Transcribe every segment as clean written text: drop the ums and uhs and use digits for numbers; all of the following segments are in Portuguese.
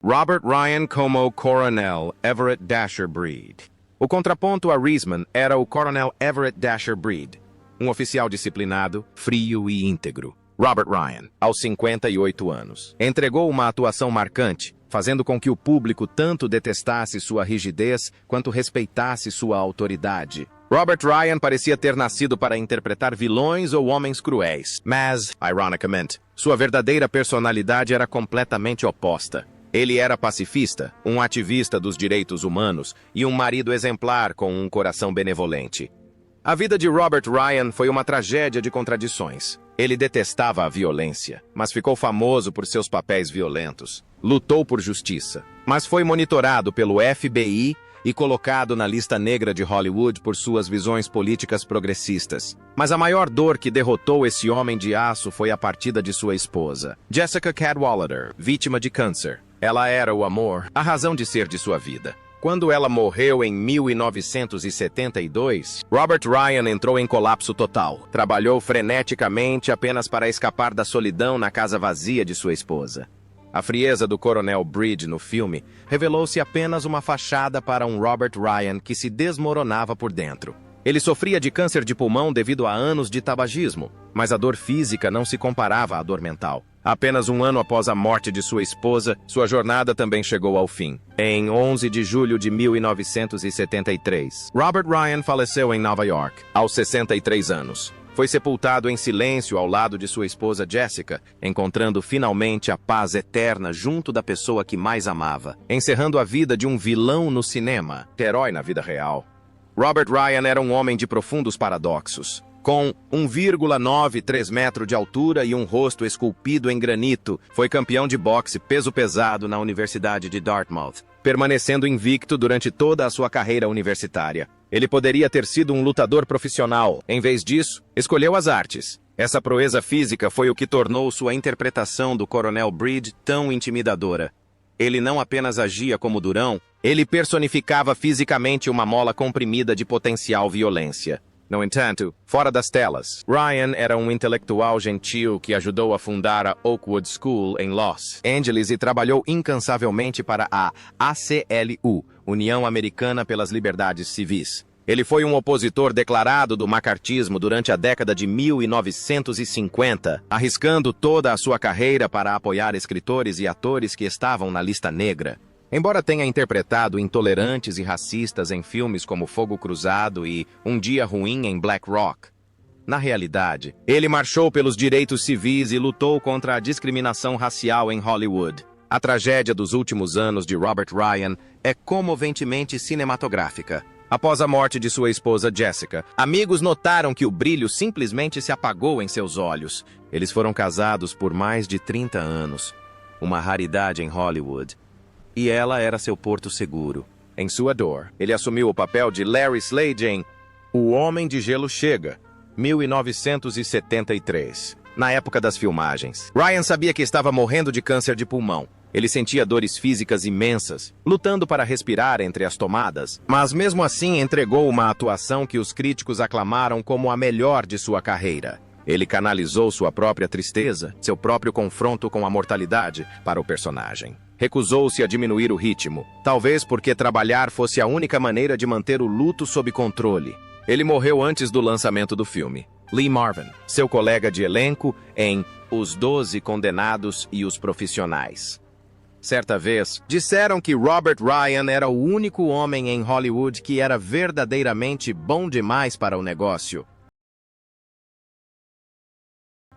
Robert Ryan como Coronel Everett Dasher Breed. O contraponto a Reisman era o Coronel Everett Dasher Breed, um oficial disciplinado, frio e íntegro. Robert Ryan, aos 58 anos, entregou uma atuação marcante, fazendo com que o público tanto detestasse sua rigidez quanto respeitasse sua autoridade. Robert Ryan parecia ter nascido para interpretar vilões ou homens cruéis, mas, ironicamente, sua verdadeira personalidade era completamente oposta. Ele era pacifista, um ativista dos direitos humanos e um marido exemplar com um coração benevolente. A vida de Robert Ryan foi uma tragédia de contradições. Ele detestava a violência, mas ficou famoso por seus papéis violentos. Lutou por justiça, mas foi monitorado pelo FBI e colocado na lista negra de Hollywood por suas visões políticas progressistas. Mas a maior dor que derrotou esse homem de aço foi a partida de sua esposa, Jessica Cadwallader, vítima de câncer. Ela era o amor, a razão de ser de sua vida. Quando ela morreu em 1972, Robert Ryan entrou em colapso total. Trabalhou freneticamente apenas para escapar da solidão na casa vazia de sua esposa. A frieza do Coronel Breed no filme revelou-se apenas uma fachada para um Robert Ryan que se desmoronava por dentro. Ele sofria de câncer de pulmão devido a anos de tabagismo, mas a dor física não se comparava à dor mental. Apenas um ano após a morte de sua esposa, sua jornada também chegou ao fim. Em 11 de julho de 1973, Robert Ryan faleceu em Nova York, aos 63 anos. Foi sepultado em silêncio ao lado de sua esposa Jessica, encontrando finalmente a paz eterna junto da pessoa que mais amava, encerrando a vida de um vilão no cinema, herói na vida real. Robert Ryan era um homem de profundos paradoxos. Com 1,93 metros de altura e um rosto esculpido em granito, foi campeão de boxe peso pesado na Universidade de Dartmouth, permanecendo invicto durante toda a sua carreira universitária. Ele poderia ter sido um lutador profissional. Em vez disso, escolheu as artes. Essa proeza física foi o que tornou sua interpretação do Coronel Breed tão intimidadora. Ele não apenas agia como durão, ele personificava fisicamente uma mola comprimida de potencial violência. No entanto, fora das telas, Ryan era um intelectual gentil que ajudou a fundar a Oakwood School em Los Angeles e trabalhou incansavelmente para a ACLU, União Americana pelas Liberdades Civis. Ele foi um opositor declarado do macartismo durante a década de 1950, arriscando toda a sua carreira para apoiar escritores e atores que estavam na lista negra. Embora tenha interpretado intolerantes e racistas em filmes como Fogo Cruzado e Um Dia Ruim em Black Rock, na realidade, ele marchou pelos direitos civis e lutou contra a discriminação racial em Hollywood. A tragédia dos últimos anos de Robert Ryan é comoventemente cinematográfica. Após a morte de sua esposa Jessica, amigos notaram que o brilho simplesmente se apagou em seus olhos. Eles foram casados por mais de 30 anos, uma raridade em Hollywood. E ela era seu porto seguro. Em sua dor, ele assumiu o papel de Larry Slade em O Homem de Gelo Chega, 1973. Na época das filmagens, Ryan sabia que estava morrendo de câncer de pulmão. Ele sentia dores físicas imensas, lutando para respirar entre as tomadas, mas mesmo assim entregou uma atuação que os críticos aclamaram como a melhor de sua carreira. Ele canalizou sua própria tristeza, seu próprio confronto com a mortalidade, para o personagem. Recusou-se a diminuir o ritmo, talvez porque trabalhar fosse a única maneira de manter o luto sob controle. Ele morreu antes do lançamento do filme. Lee Marvin, seu colega de elenco em Os 12 Condenados e os Profissionais. Certa vez, disseram que Robert Ryan era o único homem em Hollywood que era verdadeiramente bom demais para o negócio.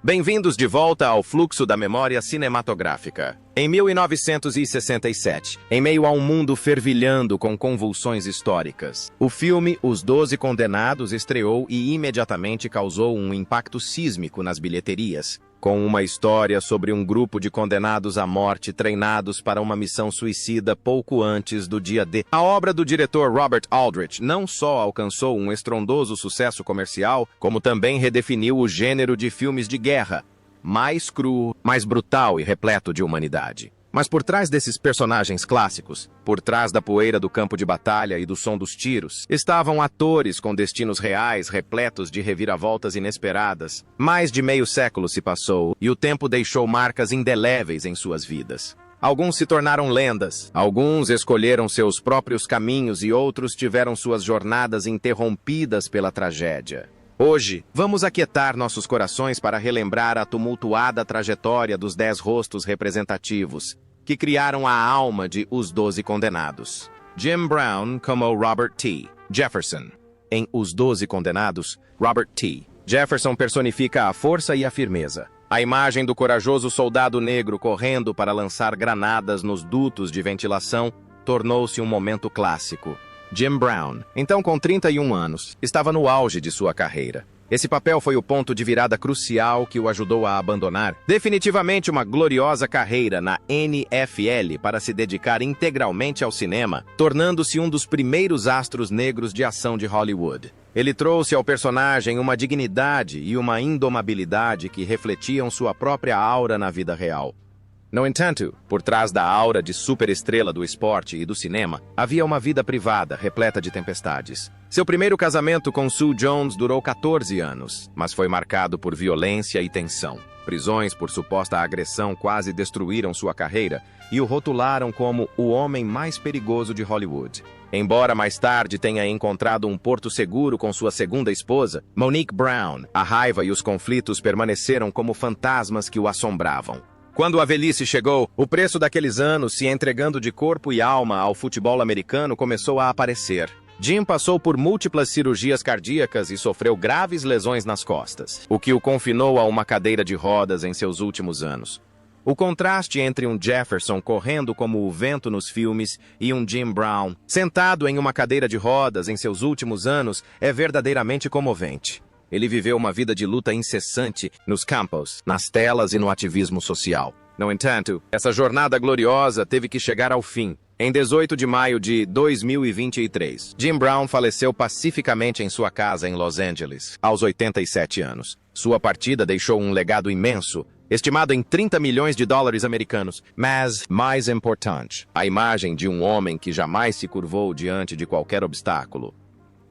Bem-vindos de volta ao fluxo da memória cinematográfica. Em 1967, em meio a um mundo fervilhando com convulsões históricas, o filme Os 12 Condenados estreou e imediatamente causou um impacto sísmico nas bilheterias. Com uma história sobre um grupo de condenados à morte treinados para uma missão suicida pouco antes do dia D. A obra do diretor Robert Aldrich não só alcançou um estrondoso sucesso comercial, como também redefiniu o gênero de filmes de guerra, mais cru, mais brutal e repleto de humanidade. Mas por trás desses personagens clássicos, por trás da poeira do campo de batalha e do som dos tiros, estavam atores com destinos reais repletos de reviravoltas inesperadas. Mais de meio século se passou e o tempo deixou marcas indeléveis em suas vidas. Alguns se tornaram lendas, alguns escolheram seus próprios caminhos e outros tiveram suas jornadas interrompidas pela tragédia. Hoje, vamos aquietar nossos corações para relembrar a tumultuada trajetória dos 10 rostos representativos, que criaram a alma de Os 12 Condenados. Jim Brown como Robert T. Jefferson. Em Os 12 Condenados, Robert T. Jefferson personifica a força e a firmeza. A imagem do corajoso soldado negro correndo para lançar granadas nos dutos de ventilação tornou-se um momento clássico. Jim Brown, então com 31 anos, estava no auge de sua carreira. Esse papel foi o ponto de virada crucial que o ajudou a abandonar definitivamente uma gloriosa carreira na NFL para se dedicar integralmente ao cinema, tornando-se um dos primeiros astros negros de ação de Hollywood. Ele trouxe ao personagem uma dignidade e uma indomabilidade que refletiam sua própria aura na vida real. No entanto, por trás da aura de superestrela do esporte e do cinema, havia uma vida privada repleta de tempestades. Seu primeiro casamento com Sue Jones durou 14 anos, mas foi marcado por violência e tensão. Prisões por suposta agressão quase destruíram sua carreira e o rotularam como o homem mais perigoso de Hollywood. Embora mais tarde tenha encontrado um porto seguro com sua segunda esposa, Monique Brown, a raiva e os conflitos permaneceram como fantasmas que o assombravam. Quando a velhice chegou, o preço daqueles anos se entregando de corpo e alma ao futebol americano começou a aparecer. Jim passou por múltiplas cirurgias cardíacas e sofreu graves lesões nas costas, o que o confinou a uma cadeira de rodas em seus últimos anos. O contraste entre um Jefferson correndo como o vento nos filmes e um Jim Brown sentado em uma cadeira de rodas em seus últimos anos é verdadeiramente comovente. Ele viveu uma vida de luta incessante nos campos, nas telas e no ativismo social. No entanto, essa jornada gloriosa teve que chegar ao fim. Em 18 de maio de 2023, Jim Brown faleceu pacificamente em sua casa em Los Angeles, aos 87 anos. Sua partida deixou um legado imenso, estimado em 30 milhões de dólares americanos, mas, mais importante, a imagem de um homem que jamais se curvou diante de qualquer obstáculo.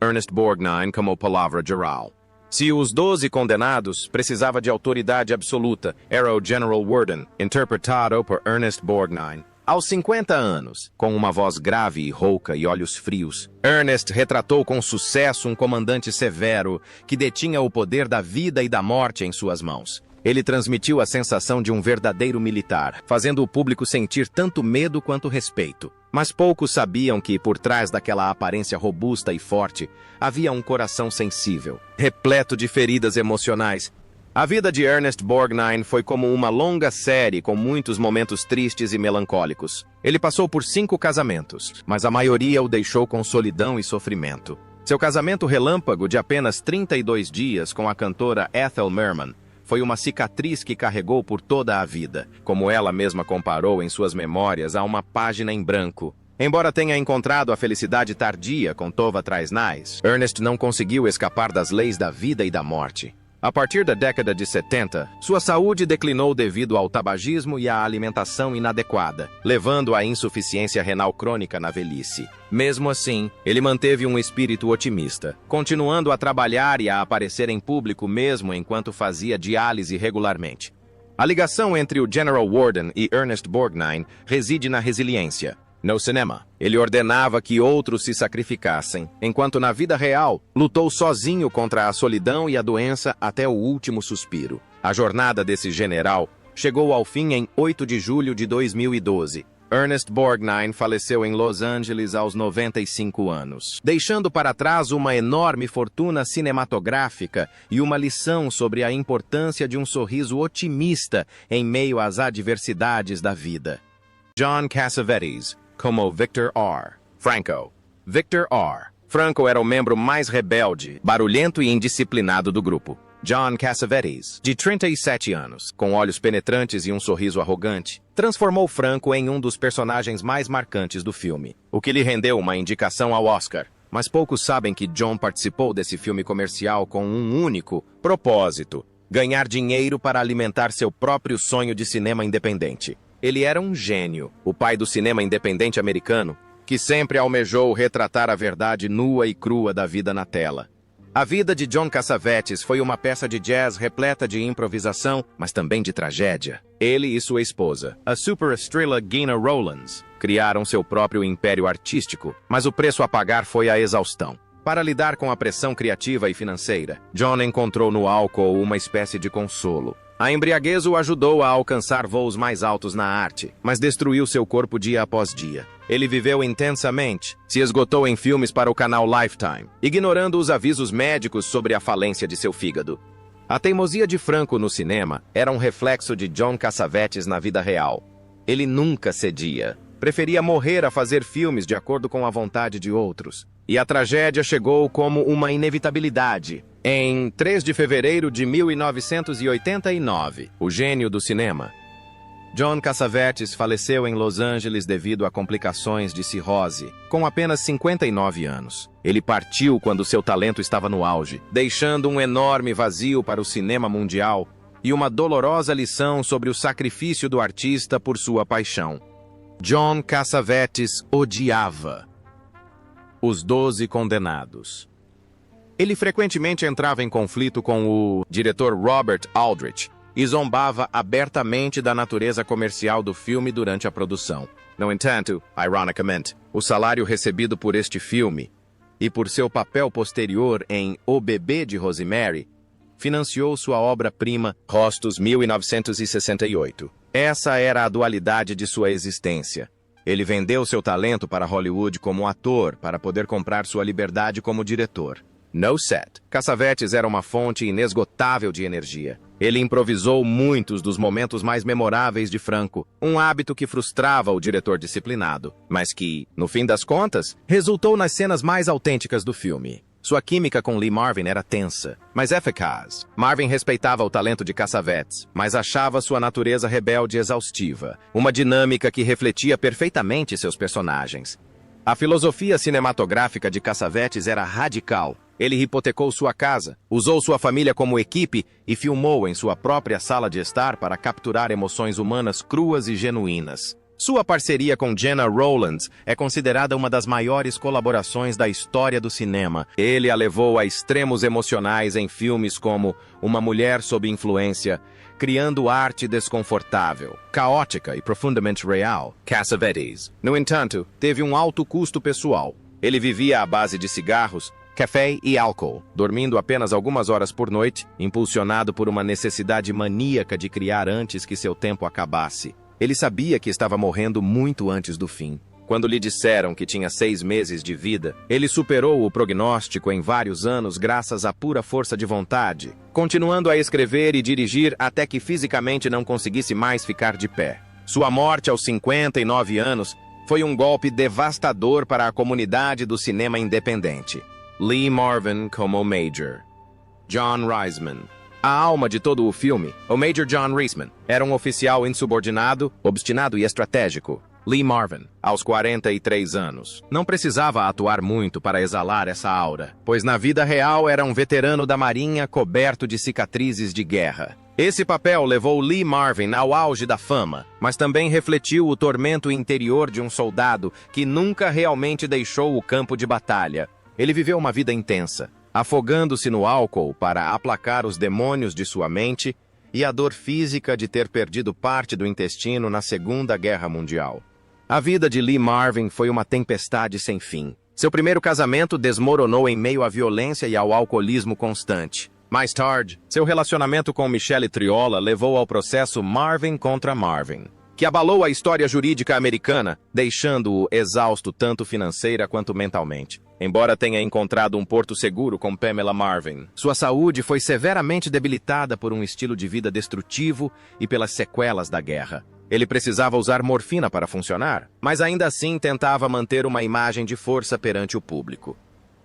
Ernest Borgnine como Palavra Geral. Se Os 12 Condenados precisava de autoridade absoluta, era o General Worden, interpretado por Ernest Borgnine. Aos 50 anos, com uma voz grave e rouca e olhos frios, Ernest retratou com sucesso um comandante severo que detinha o poder da vida e da morte em suas mãos. Ele transmitiu a sensação de um verdadeiro militar, fazendo o público sentir tanto medo quanto respeito. Mas poucos sabiam que, por trás daquela aparência robusta e forte, havia um coração sensível, repleto de feridas emocionais. A vida de Ernest Borgnine foi como uma longa série com muitos momentos tristes e melancólicos. Ele passou por 5 casamentos, mas a maioria o deixou com solidão e sofrimento. Seu casamento relâmpago de apenas 32 dias com a cantora Ethel Merman foi uma cicatriz que carregou por toda a vida, como ela mesma comparou em suas memórias a uma página em branco. Embora tenha encontrado a felicidade tardia com Tova Traisnais, Ernest não conseguiu escapar das leis da vida e da morte. A partir da década de 70, sua saúde declinou devido ao tabagismo e à alimentação inadequada, levando à insuficiência renal crônica na velhice. Mesmo assim, ele manteve um espírito otimista, continuando a trabalhar e a aparecer em público mesmo enquanto fazia diálise regularmente. A ligação entre o General Worden e Ernest Borgnine reside na resiliência. No cinema, ele ordenava que outros se sacrificassem, enquanto na vida real, lutou sozinho contra a solidão e a doença até o último suspiro. A jornada desse general chegou ao fim em 8 de julho de 2012. Ernest Borgnine faleceu em Los Angeles aos 95 anos, deixando para trás uma enorme fortuna cinematográfica e uma lição sobre a importância de um sorriso otimista em meio às adversidades da vida. John Cassavetes como Victor R. Franco. Victor R. Franco era o membro mais rebelde, barulhento e indisciplinado do grupo. John Cassavetes, de 37 anos, com olhos penetrantes e um sorriso arrogante, transformou Franco em um dos personagens mais marcantes do filme, o que lhe rendeu uma indicação ao Oscar. Mas poucos sabem que John participou desse filme comercial com um único propósito: ganhar dinheiro para alimentar seu próprio sonho de cinema independente. Ele era um gênio, o pai do cinema independente americano, que sempre almejou retratar a verdade nua e crua da vida na tela. A vida de John Cassavetes foi uma peça de jazz repleta de improvisação, mas também de tragédia. Ele e sua esposa, a superestrela Gina Rowlands, criaram seu próprio império artístico, mas o preço a pagar foi a exaustão. Para lidar com a pressão criativa e financeira, John encontrou no álcool uma espécie de consolo. A embriaguez o ajudou a alcançar voos mais altos na arte, mas destruiu seu corpo dia após dia. Ele viveu intensamente, se esgotou em filmes para o canal Lifetime, ignorando os avisos médicos sobre a falência de seu fígado. A teimosia de Franco no cinema era um reflexo de John Cassavetes na vida real. Ele nunca cedia. Preferia morrer a fazer filmes de acordo com a vontade de outros. E a tragédia chegou como uma inevitabilidade. Em 3 de fevereiro de 1989, o gênio do cinema, John Cassavetes faleceu em Los Angeles devido a complicações de cirrose, com apenas 59 anos. Ele partiu quando seu talento estava no auge, deixando um enorme vazio para o cinema mundial e uma dolorosa lição sobre o sacrifício do artista por sua paixão. John Cassavetes odiava Os 12 Condenados. Ele frequentemente entrava em conflito com o diretor Robert Aldrich e zombava abertamente da natureza comercial do filme durante a produção. No entanto, ironicamente, o salário recebido por este filme e por seu papel posterior em O Bebê de Rosemary financiou sua obra-prima Rostos 1968. Essa era a dualidade de sua existência. Ele vendeu seu talento para Hollywood como ator para poder comprar sua liberdade como diretor. No set, Cassavetes era uma fonte inesgotável de energia. Ele improvisou muitos dos momentos mais memoráveis de Franco, um hábito que frustrava o diretor disciplinado, mas que, no fim das contas, resultou nas cenas mais autênticas do filme. Sua química com Lee Marvin era tensa, mas eficaz. Marvin respeitava o talento de Cassavetes, mas achava sua natureza rebelde exaustiva, uma dinâmica que refletia perfeitamente seus personagens. A filosofia cinematográfica de Cassavetes era radical. Ele hipotecou sua casa, usou sua família como equipe e filmou em sua própria sala de estar para capturar emoções humanas cruas e genuínas. Sua parceria com Gina Rowlands é considerada uma das maiores colaborações da história do cinema. Ele a levou a extremos emocionais em filmes como Uma Mulher sob Influência, criando arte desconfortável, caótica e profundamente real. Cassavetes, no entanto, teve um alto custo pessoal. Ele vivia à base de cigarros, café e álcool, dormindo apenas algumas horas por noite, impulsionado por uma necessidade maníaca de criar antes que seu tempo acabasse. Ele sabia que estava morrendo muito antes do fim. Quando lhe disseram que tinha 6 meses de vida, ele superou o prognóstico em vários anos graças à pura força de vontade, continuando a escrever e dirigir até que fisicamente não conseguisse mais ficar de pé. Sua morte aos 59 anos foi um golpe devastador para a comunidade do cinema independente. Lee Marvin como Major. John Reisman. A alma de todo o filme, o Major John Reisman, era um oficial insubordinado, obstinado e estratégico. Lee Marvin, aos 43 anos, não precisava atuar muito para exalar essa aura, pois na vida real era um veterano da Marinha coberto de cicatrizes de guerra. Esse papel levou Lee Marvin ao auge da fama, mas também refletiu o tormento interior de um soldado que nunca realmente deixou o campo de batalha. Ele viveu uma vida intensa, afogando-se no álcool para aplacar os demônios de sua mente e a dor física de ter perdido parte do intestino na Segunda Guerra Mundial. A vida de Lee Marvin foi uma tempestade sem fim. Seu primeiro casamento desmoronou em meio à violência e ao alcoolismo constante. Mais tarde, seu relacionamento com Michelle Triola levou ao processo Marvin contra Marvin, que abalou a história jurídica americana, deixando-o exausto tanto financeira quanto mentalmente. Embora tenha encontrado um porto seguro com Pamela Marvin, sua saúde foi severamente debilitada por um estilo de vida destrutivo e pelas sequelas da guerra. Ele precisava usar morfina para funcionar, mas ainda assim tentava manter uma imagem de força perante o público.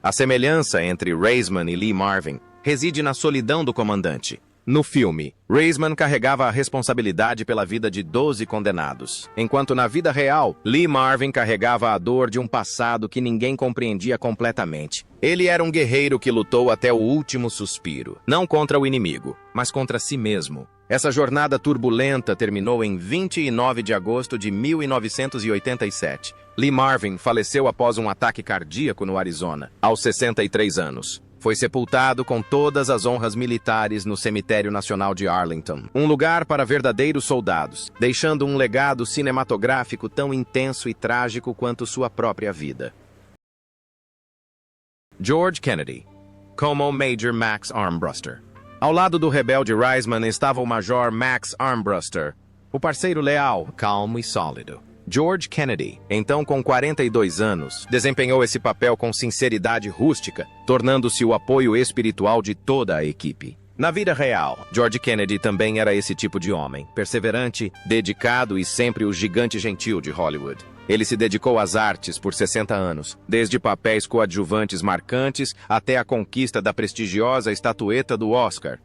A semelhança entre Reisman e Lee Marvin reside na solidão do comandante. No filme, Reisman carregava a responsabilidade pela vida de 12 condenados, enquanto na vida real, Lee Marvin carregava a dor de um passado que ninguém compreendia completamente. Ele era um guerreiro que lutou até o último suspiro, não contra o inimigo, mas contra si mesmo. Essa jornada turbulenta terminou em 29 de agosto de 1987. Lee Marvin faleceu após um ataque cardíaco no Arizona, aos 63 anos. Foi sepultado com todas as honras militares no Cemitério Nacional de Arlington, um lugar para verdadeiros soldados, deixando um legado cinematográfico tão intenso e trágico quanto sua própria vida. George Kennedy, como Major Max Armbruster. Ao lado do rebelde Reisman estava o Major Max Armbruster, o parceiro leal, calmo e sólido. George Kennedy, então com 42 anos, desempenhou esse papel com sinceridade rústica, tornando-se o apoio espiritual de toda a equipe. Na vida real, George Kennedy também era esse tipo de homem, perseverante, dedicado e sempre o gigante gentil de Hollywood. Ele se dedicou às artes por 60 anos, desde papéis coadjuvantes marcantes até a conquista da prestigiosa estatueta do Oscar.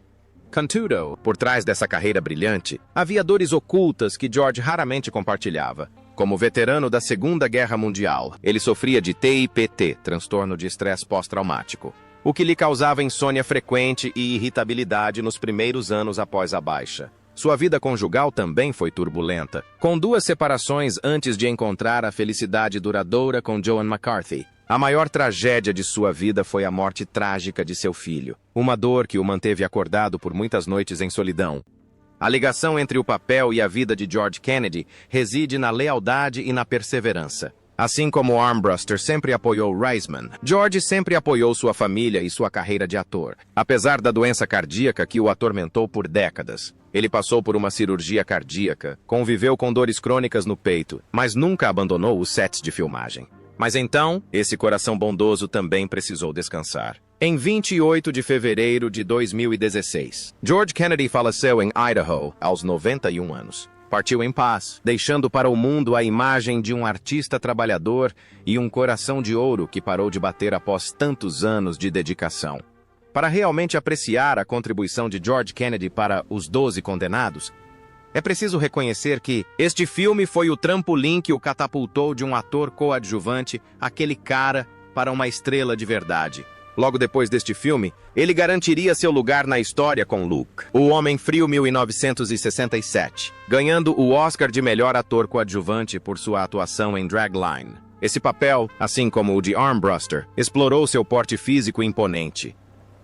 Contudo, por trás dessa carreira brilhante, havia dores ocultas que George raramente compartilhava. Como veterano da Segunda Guerra Mundial, ele sofria de TIPT, transtorno de estresse pós-traumático, o que lhe causava insônia frequente e irritabilidade nos primeiros anos após a baixa. Sua vida conjugal também foi turbulenta, com 2 separações antes de encontrar a felicidade duradoura com Joan McCarthy. A maior tragédia de sua vida foi a morte trágica de seu filho, uma dor que o manteve acordado por muitas noites em solidão. A ligação entre o papel e a vida de George Kennedy reside na lealdade e na perseverança. Assim como Armbruster sempre apoiou Reisman, George sempre apoiou sua família e sua carreira de ator, apesar da doença cardíaca que o atormentou por décadas. Ele passou por uma cirurgia cardíaca, conviveu com dores crônicas no peito, mas nunca abandonou os sets de filmagem. Mas então, esse coração bondoso também precisou descansar. Em 28 de fevereiro de 2016, George Kennedy faleceu em Idaho, aos 91 anos. Partiu em paz, deixando para o mundo a imagem de um artista trabalhador e um coração de ouro que parou de bater após tantos anos de dedicação. Para realmente apreciar a contribuição de George Kennedy para Os 12 Condenados, é preciso reconhecer que este filme foi o trampolim que o catapultou de um ator coadjuvante, aquele cara, para uma estrela de verdade. Logo depois deste filme, ele garantiria seu lugar na história com Luke, o Homem Frio 1967, ganhando o Oscar de melhor ator coadjuvante por sua atuação em Dragline. Esse papel, assim como o de Armbruster, explorou seu porte físico imponente.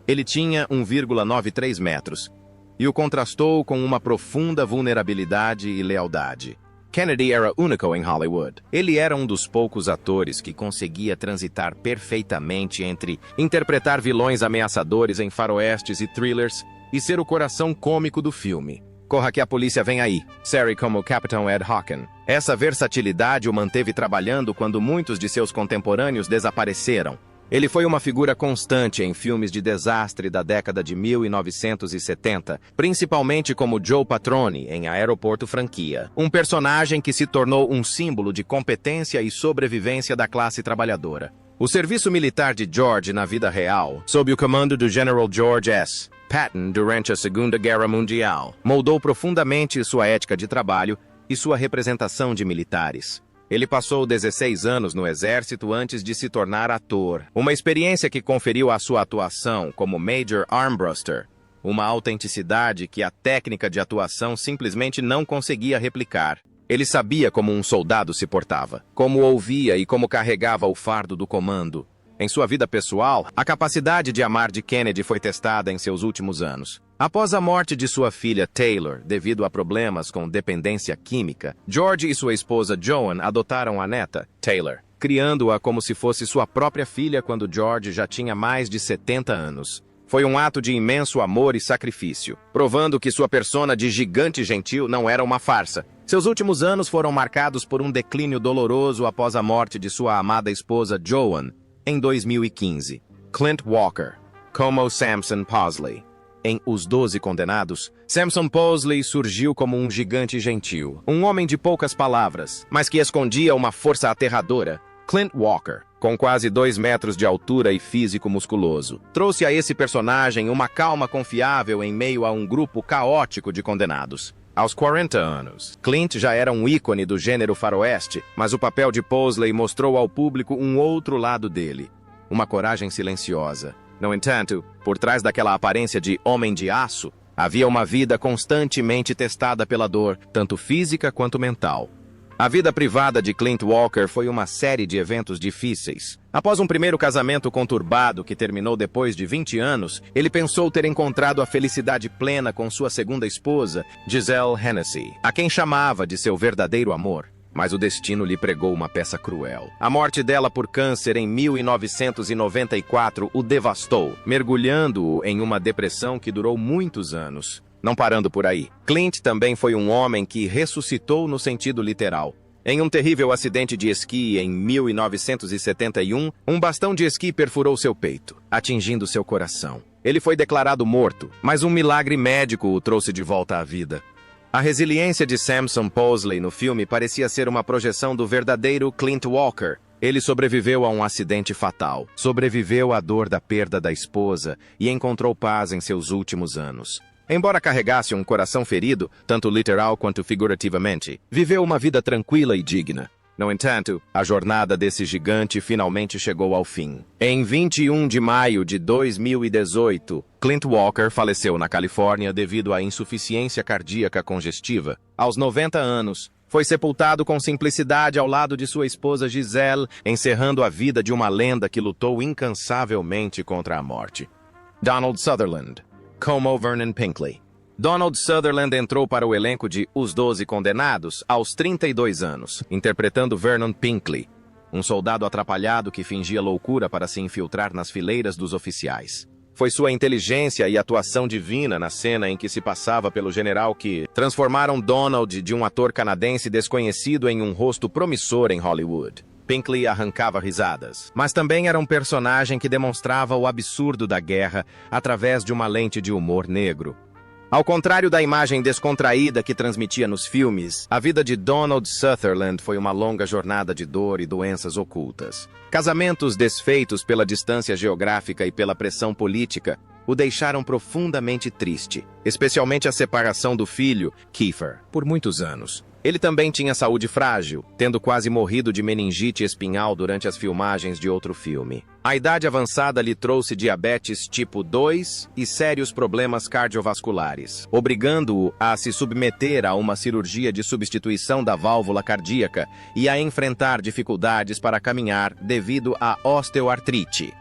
Ele tinha 1,93 metros e o contrastou com uma profunda vulnerabilidade e lealdade. Kennedy era único em Hollywood. Ele era um dos poucos atores que conseguia transitar perfeitamente entre interpretar vilões ameaçadores em faroestes e thrillers e ser o coração cômico do filme. Corra que a polícia vem aí, série como Capitão Ed Hocken. Essa versatilidade o manteve trabalhando quando muitos de seus contemporâneos desapareceram. Ele foi uma figura constante em filmes de desastre da década de 1970, principalmente como Joe Patrone em Aeroporto Franquia, um personagem que se tornou um símbolo de competência e sobrevivência da classe trabalhadora. O serviço militar de George na vida real, sob o comando do General George S. Patton durante a Segunda Guerra Mundial, moldou profundamente sua ética de trabalho e sua representação de militares. Ele passou 16 anos no exército antes de se tornar ator, uma experiência que conferiu à sua atuação como Major Armbruster uma autenticidade que a técnica de atuação simplesmente não conseguia replicar. Ele sabia como um soldado se portava, como ouvia e como carregava o fardo do comando. Em sua vida pessoal, a capacidade de amar de Kennedy foi testada em seus últimos anos. Após a morte de sua filha Taylor, devido a problemas com dependência química, George e sua esposa Joan adotaram a neta, Taylor, criando-a como se fosse sua própria filha quando George já tinha mais de 70 anos. Foi um ato de imenso amor e sacrifício, provando que sua persona de gigante gentil não era uma farsa. Seus últimos anos foram marcados por um declínio doloroso após a morte de sua amada esposa Joan, em 2015. Clint Walker, como Samson Posley. Em Os 12 Condenados, Samson Posley surgiu como um gigante gentil, um homem de poucas palavras, mas que escondia uma força aterradora. Clint Walker, com quase 2 metros de altura e físico musculoso, trouxe a esse personagem uma calma confiável em meio a um grupo caótico de condenados. Aos 40 anos, Clint já era um ícone do gênero faroeste, mas o papel de Posley mostrou ao público um outro lado dele, uma coragem silenciosa. No entanto, por trás daquela aparência de homem de aço, havia uma vida constantemente testada pela dor, tanto física quanto mental. A vida privada de Clint Walker foi uma série de eventos difíceis. Após um primeiro casamento conturbado que terminou depois de 20 anos, ele pensou ter encontrado a felicidade plena com sua segunda esposa, Giselle Hennessy, a quem chamava de seu verdadeiro amor. Mas o destino lhe pregou uma peça cruel. A morte dela por câncer em 1994 o devastou, mergulhando-o em uma depressão que durou muitos anos. Não parando por aí, Clint também foi um homem que ressuscitou no sentido literal. Em um terrível acidente de esqui em 1971, um bastão de esqui perfurou seu peito, atingindo seu coração. Ele foi declarado morto, mas um milagre médico o trouxe de volta à vida. A resiliência de Samson Posley no filme parecia ser uma projeção do verdadeiro Clint Walker. Ele sobreviveu a um acidente fatal, sobreviveu à dor da perda da esposa e encontrou paz em seus últimos anos. Embora carregasse um coração ferido, tanto literal quanto figurativamente, viveu uma vida tranquila e digna. No entanto, a jornada desse gigante finalmente chegou ao fim. Em 21 de maio de 2018, Clint Walker faleceu na Califórnia devido à insuficiência cardíaca congestiva. Aos 90 anos, foi sepultado com simplicidade ao lado de sua esposa Giselle, encerrando a vida de uma lenda que lutou incansavelmente contra a morte. Donald Sutherland. Como Vernon Pinkley. Donald Sutherland entrou para o elenco de Os 12 Condenados aos 32 anos, interpretando Vernon Pinkley, um soldado atrapalhado que fingia loucura para se infiltrar nas fileiras dos oficiais. Foi sua inteligência e atuação divina na cena em que se passava pelo general que transformaram Donald de um ator canadense desconhecido em um rosto promissor em Hollywood. Pinkley arrancava risadas, mas também era um personagem que demonstrava o absurdo da guerra através de uma lente de humor negro. Ao contrário da imagem descontraída que transmitia nos filmes, a vida de Donald Sutherland foi uma longa jornada de dor e doenças ocultas. Casamentos desfeitos pela distância geográfica e pela pressão política o deixaram profundamente triste, especialmente a separação do filho, Kiefer, por muitos anos. Ele também tinha saúde frágil, tendo quase morrido de meningite espinhal durante as filmagens de outro filme. A idade avançada lhe trouxe diabetes tipo 2 e sérios problemas cardiovasculares, obrigando-o a se submeter a uma cirurgia de substituição da válvula cardíaca e a enfrentar dificuldades para caminhar devido à osteoartrite.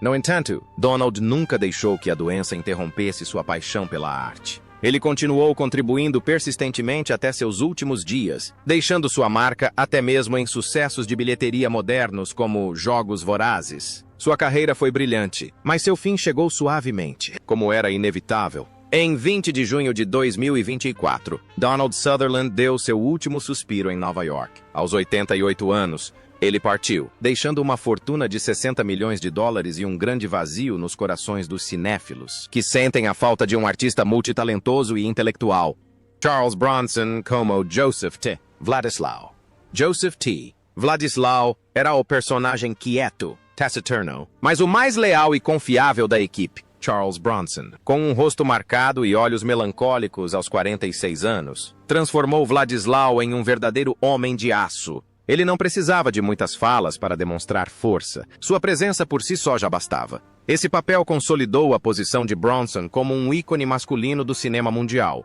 No entanto, Donald nunca deixou que a doença interrompesse sua paixão pela arte. Ele continuou contribuindo persistentemente até seus últimos dias, deixando sua marca até mesmo em sucessos de bilheteria modernos como Jogos Vorazes. Sua carreira foi brilhante, mas seu fim chegou suavemente, como era inevitável. Em 20 de junho de 2024, Donald Sutherland deu seu último suspiro em Nova York. Aos 88 anos, ele partiu, deixando uma fortuna de 60 milhões de dólares e um grande vazio nos corações dos cinéfilos, que sentem a falta de um artista multitalentoso e intelectual. Charles Bronson como Joseph T. Vladislau. Joseph T. Vladislau era o personagem quieto, taciturno, mas o mais leal e confiável da equipe. Charles Bronson, com um rosto marcado e olhos melancólicos aos 46 anos, transformou Vladislau em um verdadeiro homem de aço. Ele não precisava de muitas falas para demonstrar força. Sua presença por si só já bastava. Esse papel consolidou a posição de Bronson como um ícone masculino do cinema mundial.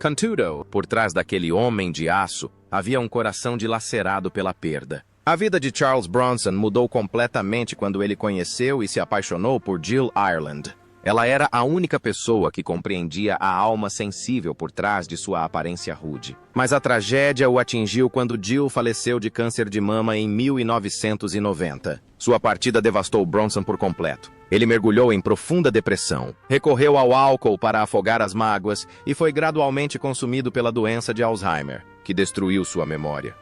Contudo, por trás daquele homem de aço, havia um coração dilacerado pela perda. A vida de Charles Bronson mudou completamente quando ele conheceu e se apaixonou por Jill Ireland. Ela era a única pessoa que compreendia a alma sensível por trás de sua aparência rude. Mas a tragédia o atingiu quando Jill faleceu de câncer de mama em 1990. Sua partida devastou Bronson por completo. Ele mergulhou em profunda depressão, recorreu ao álcool para afogar as mágoas e foi gradualmente consumido pela doença de Alzheimer, que destruiu sua memória.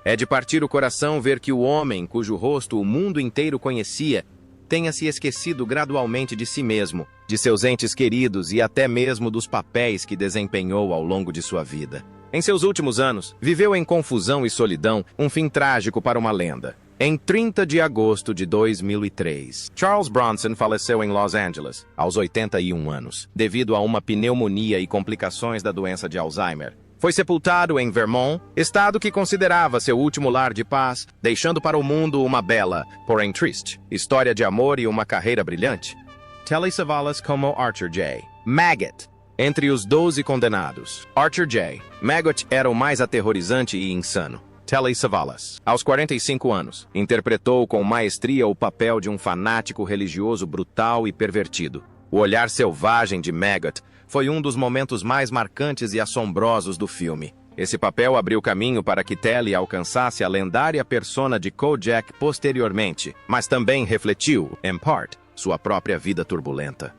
É de partir o coração ver que o homem, cujo rosto o mundo inteiro conhecia, tenha se esquecido gradualmente de si mesmo, de seus entes queridos e até mesmo dos papéis que desempenhou ao longo de sua vida. Em seus últimos anos, viveu em confusão e solidão, um fim trágico para uma lenda. Em 30 de agosto de 2003, Charles Bronson faleceu em Los Angeles, aos 81 anos, devido a uma pneumonia e complicações da doença de Alzheimer. Foi sepultado em Vermont, estado que considerava seu último lar de paz, deixando para o mundo uma bela, porém triste, história de amor e uma carreira brilhante. Telly Savalas como Archer J. Maggot. Entre os 12 condenados, Archer J. Maggot era o mais aterrorizante e insano. Telly Savalas. Aos 45 anos, interpretou com maestria o papel de um fanático religioso brutal e pervertido. O olhar selvagem de Maggot foi um dos momentos mais marcantes e assombrosos do filme. Esse papel abriu caminho para que Telly alcançasse a lendária persona de Kojak posteriormente, mas também refletiu, em parte, sua própria vida turbulenta.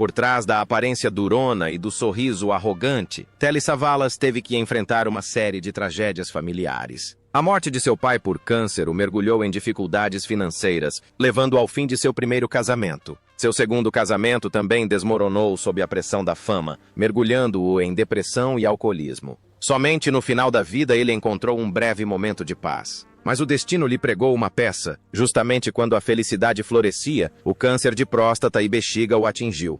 Por trás da aparência durona e do sorriso arrogante, Telly Savalas teve que enfrentar uma série de tragédias familiares. A morte de seu pai por câncer o mergulhou em dificuldades financeiras, levando ao fim de seu primeiro casamento. Seu segundo casamento também desmoronou sob a pressão da fama, mergulhando-o em depressão e alcoolismo. Somente no final da vida ele encontrou um breve momento de paz. Mas o destino lhe pregou uma peça. Justamente quando a felicidade florescia, o câncer de próstata e bexiga o atingiu.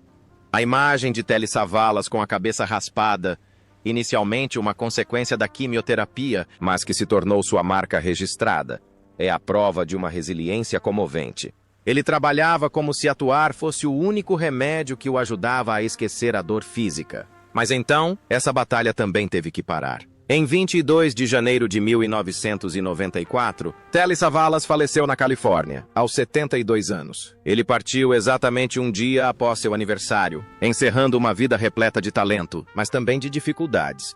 A imagem de Telly Savalas com a cabeça raspada, inicialmente uma consequência da quimioterapia, mas que se tornou sua marca registrada, é a prova de uma resiliência comovente. Ele trabalhava como se atuar fosse o único remédio que o ajudava a esquecer a dor física. Mas então, essa batalha também teve que parar. Em 22 de janeiro de 1994, Telly Savalas faleceu na Califórnia, aos 72 anos. Ele partiu exatamente um dia após seu aniversário, encerrando uma vida repleta de talento, mas também de dificuldades.